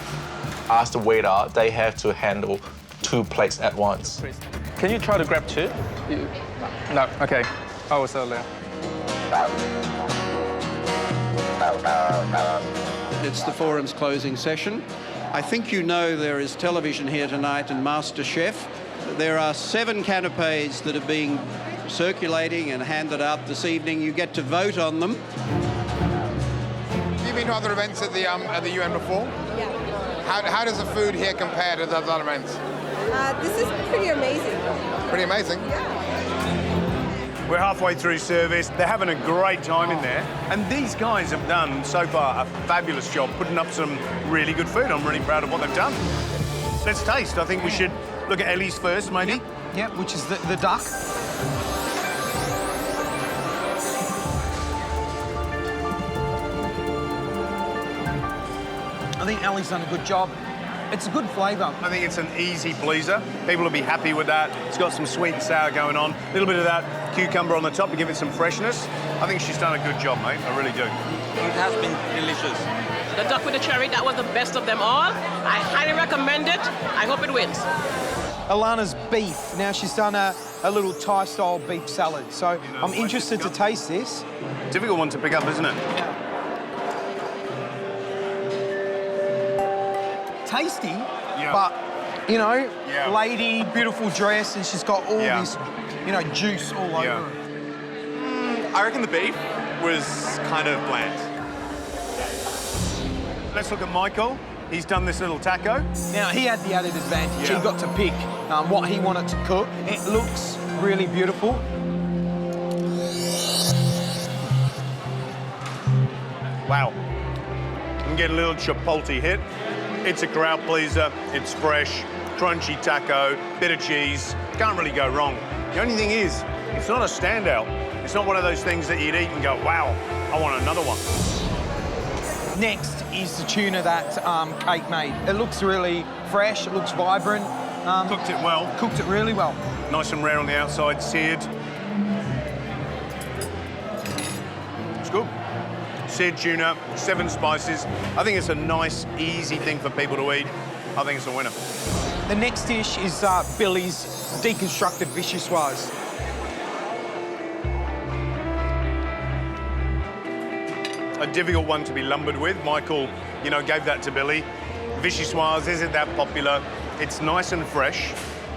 [SPEAKER 13] Ask the waiter, they have to handle 2 plates at once.
[SPEAKER 14] Can you try to grab 2? No, okay. I was earlier.
[SPEAKER 23] It's the forum's closing session. I think you know there is television here tonight and MasterChef. There are 7 canapes that are being circulating and handed out this evening. You get to vote on them.
[SPEAKER 3] Have you been to other events at the UN before?
[SPEAKER 24] Yeah.
[SPEAKER 3] How does the food here compare to those other events?
[SPEAKER 24] This is pretty amazing.
[SPEAKER 3] Pretty amazing?
[SPEAKER 24] Yeah.
[SPEAKER 2] We're halfway through service. They're having a great time in there. And these guys have done, so far, a fabulous job putting up some really good food. I'm really proud of what they've done. Let's taste. I think we should look at Ellie's first, maybe.
[SPEAKER 11] Yep, which is the duck. I think Ellie's done a good job. It's a good flavour.
[SPEAKER 2] I think it's an easy pleaser. People will be happy with that. It's got some sweet and sour going on. A little bit of that cucumber on the top to give it some freshness. I think she's done a good job, mate. I really do.
[SPEAKER 15] It has been delicious.
[SPEAKER 21] The duck with the cherry, that was the best of them all. I highly recommend it. I hope it wins.
[SPEAKER 11] Alana's beef. Now she's done a little Thai-style beef salad. So I'm interested to taste this.
[SPEAKER 2] Difficult one to pick up, isn't it?
[SPEAKER 11] Tasty, but, you know, lady, beautiful dress, and she's got all this, you know, juice all over her.
[SPEAKER 1] I reckon the beef was kind of bland.
[SPEAKER 2] Let's look at Michael. He's done this little taco.
[SPEAKER 11] Now, he had the added advantage.
[SPEAKER 2] Yeah.
[SPEAKER 11] He got to pick what he wanted to cook. It looks really beautiful.
[SPEAKER 2] Wow. I'm getting a little chipotle hit. It's a crowd pleaser. It's fresh, crunchy taco, bit of cheese. Can't really go wrong. The only thing is, it's not a standout. It's not one of those things that you'd eat and go, wow, I want another one.
[SPEAKER 11] Next is the tuna that Kate made. It looks really fresh, it looks vibrant.
[SPEAKER 2] Cooked it well.
[SPEAKER 11] Cooked it really well.
[SPEAKER 2] Nice and rare on the outside, seared. It's good. Seared tuna, 7 spices. I think it's a nice, easy thing for people to eat. I think it's a winner.
[SPEAKER 11] The next dish is Billy's deconstructed vichyssoise.
[SPEAKER 2] A difficult one to be lumbered with. Michael, you know, gave that to Billy. Vichyssoise isn't that popular. It's nice and fresh.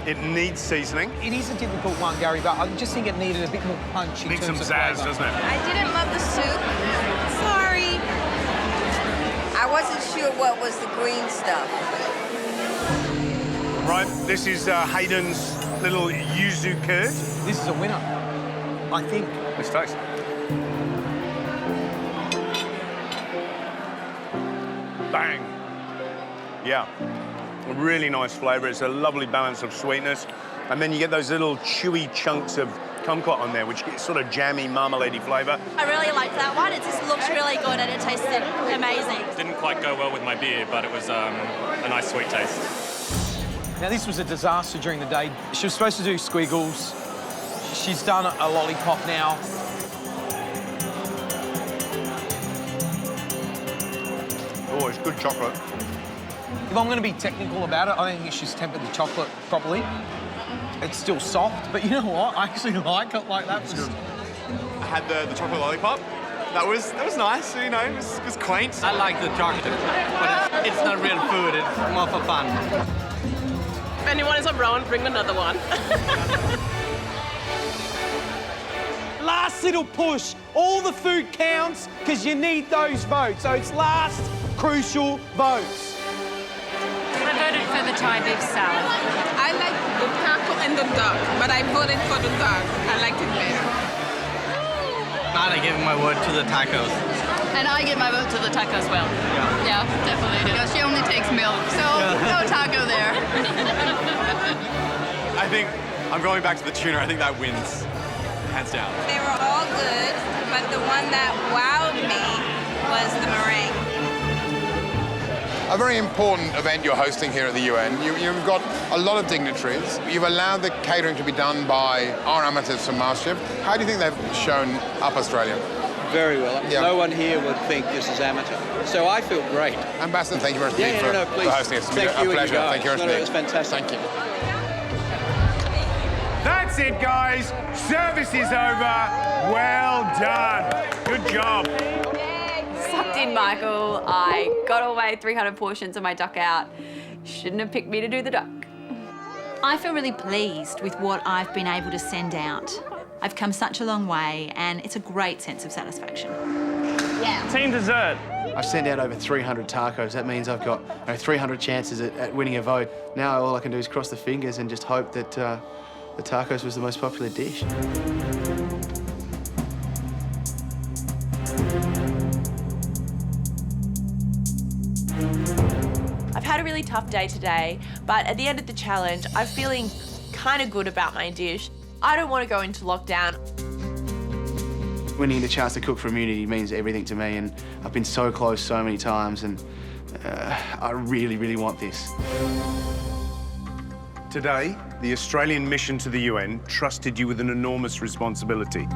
[SPEAKER 2] It needs seasoning.
[SPEAKER 11] It is a difficult one, Gary, but I just think it needed a bit more punch in
[SPEAKER 2] Needs some
[SPEAKER 11] terms of
[SPEAKER 2] zazz,
[SPEAKER 11] flavour.
[SPEAKER 2] doesn't it?
[SPEAKER 24] I didn't love the soup. Sorry. I wasn't sure what was the green stuff.
[SPEAKER 2] Right, this is Hayden's little yuzu curd.
[SPEAKER 11] This is a winner, I think.
[SPEAKER 2] Let's taste. Bang. Yeah, a really nice flavour. It's a lovely balance of sweetness. And then you get those little chewy chunks of kumquat on there, which gets sort of jammy, marmalade-y flavour.
[SPEAKER 6] I really liked that one. It just looks really good and it tasted amazing.
[SPEAKER 7] Didn't quite go well with my beer, but it was a nice sweet taste.
[SPEAKER 11] Now, this was a disaster during the day. She was supposed to do squiggles. She's done a lollipop now.
[SPEAKER 2] Oh, it's good chocolate.
[SPEAKER 11] If I'm going to be technical about it, I don't think she's tempered the chocolate properly. It's still soft, but you know what? I actually like it like that.
[SPEAKER 1] I had the chocolate lollipop. That was nice, you know, it was quaint.
[SPEAKER 18] I like the chocolate, but it's not real food, it's more for fun.
[SPEAKER 21] If anyone is around, bring another one.
[SPEAKER 11] Last little push. All the food counts because you need those votes. So it's last crucial votes.
[SPEAKER 5] I voted for the Thai beef salad.
[SPEAKER 20] I like the taco and the duck, but I voted for the duck. I liked it better.
[SPEAKER 18] I give my vote to the tacos.
[SPEAKER 17] And I give my vote to the taco as well. Yeah, definitely do. Because she only takes milk, so no taco there.
[SPEAKER 1] I think I'm going back to the tuna. I think that wins, hands down.
[SPEAKER 24] They were all good, but the one that wowed me was the meringue.
[SPEAKER 3] A very important event you're hosting here at the UN. You've got a lot of dignitaries. You've allowed the catering to be done by our amateurs from MasterChef. How do you think they've shown up Australia?
[SPEAKER 23] Very well. Yeah. No one here would think this is amateur. So I feel great.
[SPEAKER 3] Ambassador, thank you very much for
[SPEAKER 23] please.
[SPEAKER 3] hosting us. It's been
[SPEAKER 23] Thank you
[SPEAKER 3] a pleasure.
[SPEAKER 23] and you guys.
[SPEAKER 3] Thank you very much.
[SPEAKER 23] It was fantastic.
[SPEAKER 3] Thank you.
[SPEAKER 2] That's it, guys. Service is over. Well done. Good job.
[SPEAKER 8] Sucked in, Michael. I got away 300 portions of my duck out. Shouldn't have picked me to do the duck.
[SPEAKER 5] I feel really pleased with what I've been able to send out. I've come such a long way and it's a great sense of satisfaction.
[SPEAKER 4] Yeah. Team dessert.
[SPEAKER 9] I've sent out over 300 tacos. That means I've got 300 chances at winning a vote. Now all I can do is cross the fingers and just hope that the tacos was the most popular dish.
[SPEAKER 10] I've had a really tough day today, but at the end of the challenge, I'm feeling kind of good about my dish. I don't want to go into lockdown.
[SPEAKER 9] Winning the chance to cook for immunity means everything to me, and I've been so close so many times, and I really, really want this.
[SPEAKER 2] Today, the Australian mission to the UN trusted you with an enormous responsibility.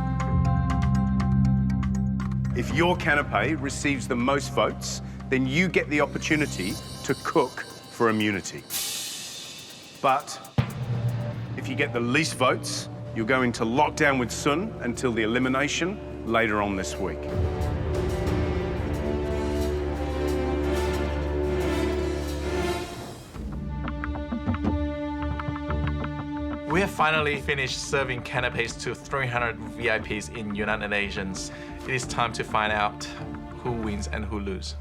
[SPEAKER 2] If your canapé receives the most votes, then you get the opportunity to cook for immunity. But if you get the least votes, you'll go into lockdown with Sun until the elimination later on this week.
[SPEAKER 9] We
[SPEAKER 13] have finally finished serving canapes to 300 VIPs in United Nations. It is time to find out who wins and who loses.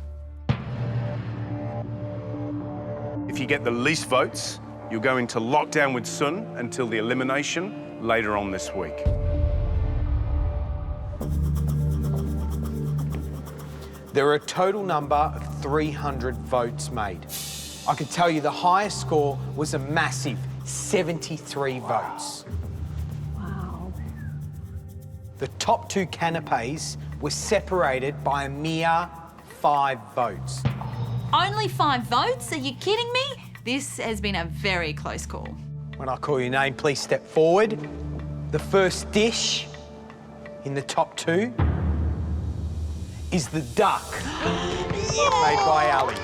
[SPEAKER 2] If you get the least votes, you'll go into lockdown with Sun until the elimination later on this week.
[SPEAKER 11] There are a total number of 300 votes made. I can tell you the highest score was a massive 73 votes.
[SPEAKER 10] Wow.
[SPEAKER 11] The top 2 canapes were separated by a mere 5 votes.
[SPEAKER 5] Only 5 votes? Are you kidding me? This has been a very close call.
[SPEAKER 11] When I call your name, please step forward. The first dish in the top 2 is the duck made by Elie.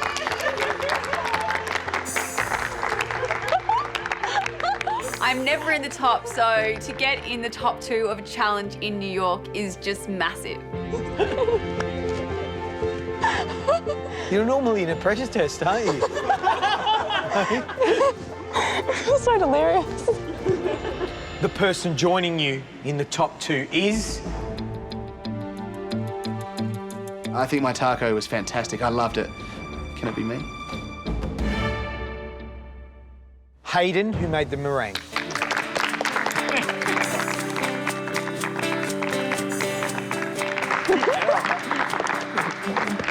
[SPEAKER 8] I'm never in the top, so to get in the top 2 of a challenge in New York is just massive.
[SPEAKER 11] You're normally in a pressure test, aren't you?
[SPEAKER 17] That's so delirious.
[SPEAKER 11] The person joining you in the top 2 is...
[SPEAKER 9] I think my taco was fantastic. I loved it. Can it be me?
[SPEAKER 11] Hayden, who made the meringue.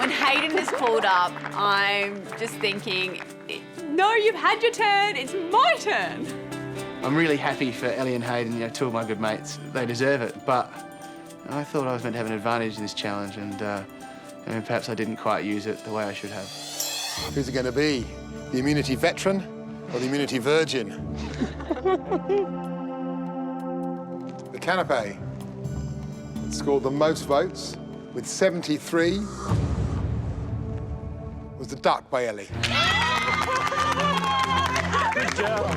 [SPEAKER 8] When Hayden is pulled up, I'm just thinking, no, you've had your turn, it's my turn.
[SPEAKER 9] I'm really happy for Elie and Hayden, you know, 2 of my good mates. They deserve it, but I thought I was meant to have an advantage in this challenge, and perhaps I didn't quite use it the way I should have.
[SPEAKER 3] Who's it going to be? The immunity veteran or the immunity virgin? The canapé that scored the most votes with 73 was the duck by Elie.
[SPEAKER 4] Good job.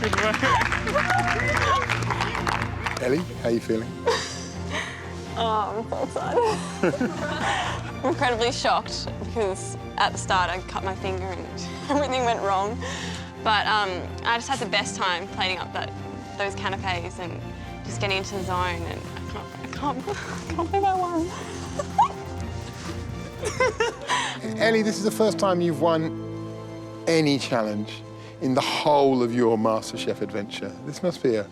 [SPEAKER 4] Good work.
[SPEAKER 3] Elie, how are you feeling?
[SPEAKER 17] Oh, I'm so excited. I'm incredibly shocked because at the start I cut my finger and everything went wrong. But I just had the best time plating up those canapes and just getting into the zone, and I can't believe I won.
[SPEAKER 3] Elie, this is the first time you've won any challenge in the whole of your MasterChef adventure. This must be a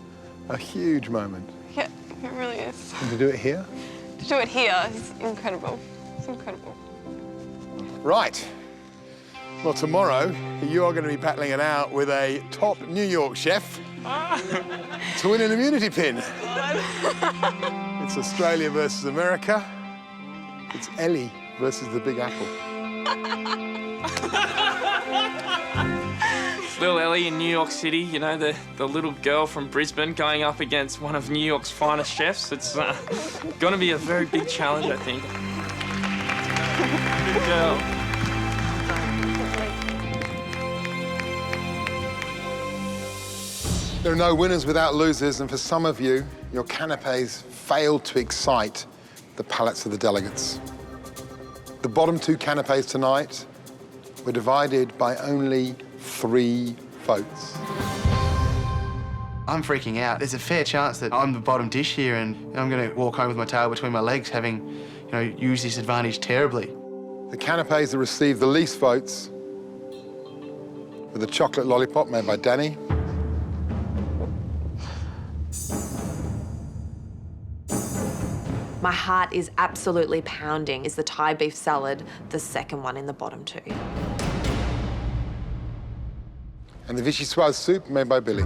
[SPEAKER 3] huge moment.
[SPEAKER 17] Yeah, it really is.
[SPEAKER 3] And to do it here?
[SPEAKER 17] To do it here is incredible. It's incredible.
[SPEAKER 3] Right. Well, tomorrow, you are going to be battling it out with a top New York chef to win an immunity pin. It's Australia versus America. It's Elie versus the Big Apple.
[SPEAKER 4] Little Elie in New York City, you know, the little girl from Brisbane going up against one of New York's finest chefs. It's going to be a very big challenge, I think. Good girl.
[SPEAKER 3] There are no winners without losers, and for some of you, your canapes failed to excite the palates of the delegates. The bottom 2 canapes tonight were divided by only 3 votes.
[SPEAKER 9] I'm freaking out. There's a fair chance that I'm the bottom dish here, and I'm going to walk home with my tail between my legs, having, you know, used this advantage terribly.
[SPEAKER 3] The canapes that received the least votes were the chocolate lollipop made by Danny,
[SPEAKER 10] My heart is absolutely pounding. Is the Thai beef salad the second one in the bottom 2?
[SPEAKER 3] and the vichyssoise soup made by Billy.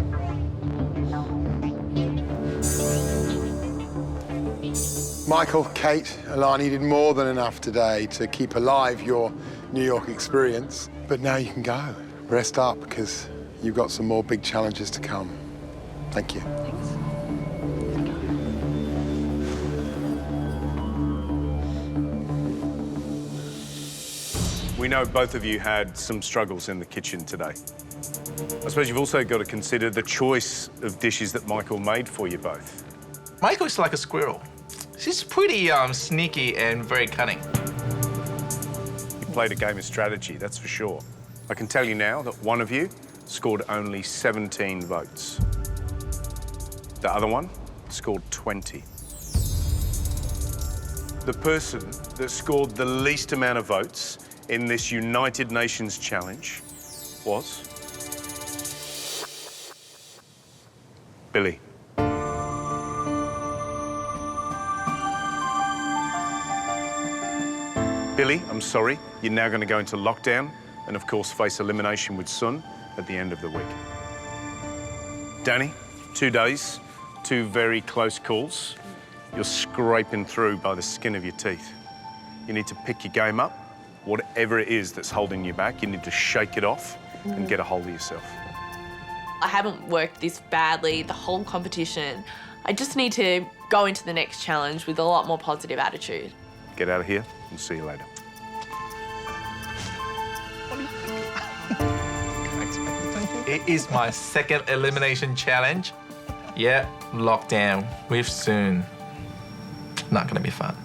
[SPEAKER 3] Michael, Kate, Alani did more than enough today to keep alive your New York experience. But now you can go. Rest up, because you've got some more big challenges to come. Thank you.
[SPEAKER 10] Thanks.
[SPEAKER 2] We know both of you had some struggles in the kitchen today. I suppose you've also got to consider the choice of dishes that Michael made for you both.
[SPEAKER 13] Michael is like a squirrel. She's pretty sneaky and very cunning.
[SPEAKER 2] You played a game of strategy, that's for sure. I can tell you now that one of you scored only 17 votes. The other one scored 20. The person that scored the least amount of votes in this United Nations challenge was Billy. Billy, I'm sorry, you're now going to go into lockdown and, of course, face elimination with Sun at the end of the week. Danny, 2 days, 2 very close calls. You're scraping through by the skin of your teeth. You need to pick your game up. Whatever it is that's holding you back, you need to shake it off and get a hold of yourself.
[SPEAKER 10] I haven't worked this badly the whole competition. I just need to go into the next challenge with a lot more positive attitude.
[SPEAKER 2] Get out of here and see you later.
[SPEAKER 13] It is my second elimination challenge. Yeah, lockdown with Sun. Not gonna be fun.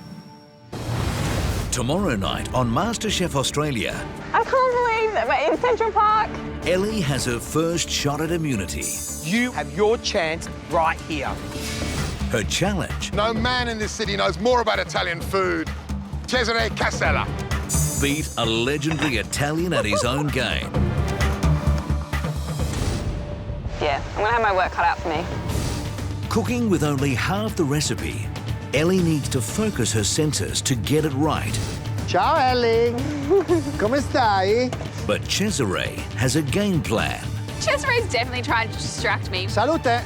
[SPEAKER 12] Tomorrow night on MasterChef Australia,
[SPEAKER 17] I can't believe that we're in Central Park.
[SPEAKER 12] Elie has her first shot at immunity.
[SPEAKER 11] You have your chance right here.
[SPEAKER 12] Her challenge,
[SPEAKER 3] No man in this city knows more about Italian food. Cesare Casella.
[SPEAKER 12] beat a legendary Italian at his own game.
[SPEAKER 17] Yeah, I'm gonna have my work cut out for me.
[SPEAKER 12] Cooking with only half the recipe, Elie needs to focus her senses to get it right.
[SPEAKER 16] Ciao Elie, come stai?
[SPEAKER 12] But Cesare has a game plan.
[SPEAKER 8] Cesare's definitely trying to distract me.
[SPEAKER 16] Salute.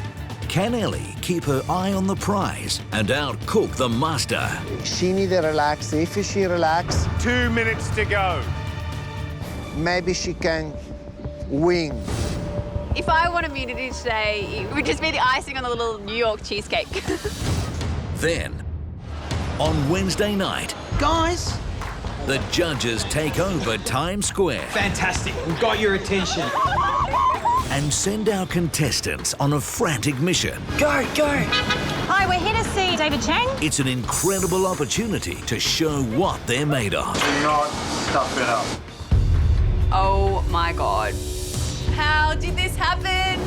[SPEAKER 12] Can Elie keep her eye on the prize and outcook the master?
[SPEAKER 16] She need to relax. If she relax,
[SPEAKER 2] 2 minutes to go.
[SPEAKER 16] maybe she can win.
[SPEAKER 8] If I want immunity today, it would just be the icing on the little New York cheesecake.
[SPEAKER 12] Then, on Wednesday night,
[SPEAKER 11] Guys,
[SPEAKER 12] the judges take over Times Square
[SPEAKER 11] fantastic. We've got your attention.
[SPEAKER 12] and send our contestants on a frantic mission.
[SPEAKER 11] Go, go.
[SPEAKER 6] Hi, we're here to see David Chang.
[SPEAKER 12] It's an incredible opportunity to show what they're made of.
[SPEAKER 16] Do not stuff it up.
[SPEAKER 8] Oh my God. How did this happen?